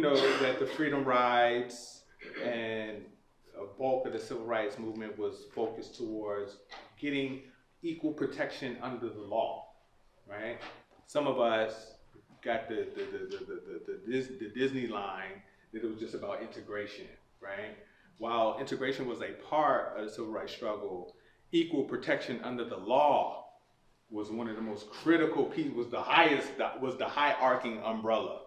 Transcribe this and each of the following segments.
know that the freedom rides and a bulk of the civil rights movement was focused towards getting equal protection under the law, right? Some of us got the Disney line that it was just about integration, right? While integration was a part of the civil rights struggle, equal protection under the law was one of the most critical pieces, was the highest, was the hierarching umbrella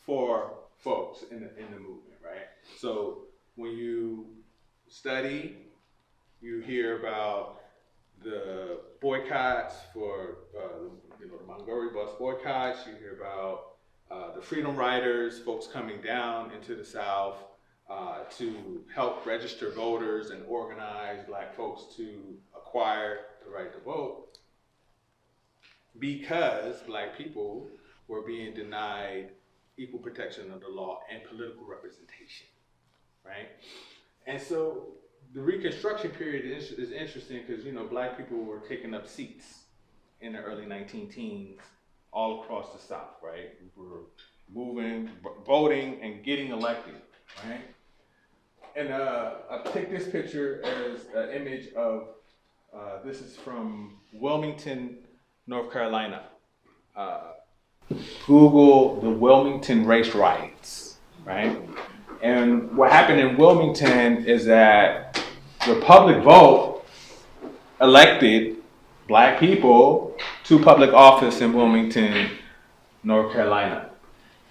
for folks in the movement, right? So when you study, you hear about the boycotts for the Montgomery bus boycotts. You hear about the Freedom Riders, folks coming down into the South to help register voters and organize Black folks to acquire the right to vote, because Black people were being denied equal protection of the law and political representation, right? And so the Reconstruction period is interesting because, Black people were taking up seats in the early 19 teens all across the South, right? We were moving, voting, and getting elected, right? And I take this picture as an image of, this is from Wilmington, North Carolina. Google the Wilmington race riots, right? And what happened in Wilmington is that the public vote elected Black people to public office in Wilmington, North Carolina.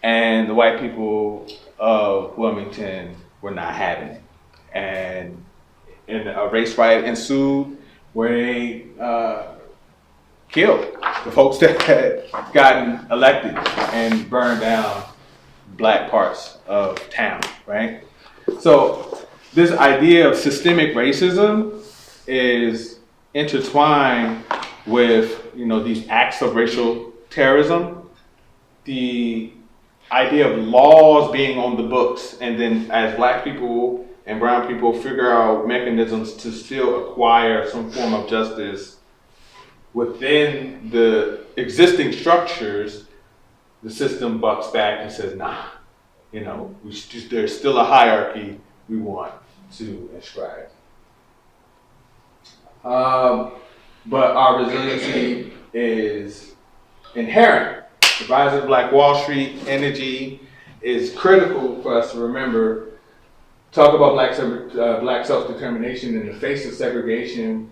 And the white people of Wilmington were not having it. And a race riot ensued where they killed the folks that had gotten elected and burned down Black parts of town, right? So this idea of systemic racism is intertwined with, these acts of racial terrorism, the idea of laws being on the books, and then as Black people and brown people figure out mechanisms to still acquire some form of justice within the existing structures, the system bucks back and says, nah, there's still a hierarchy we want to inscribe. But our resiliency is inherent. The rise of Black Wall Street energy is critical for us to remember. Talk about Black self-determination in the face of segregation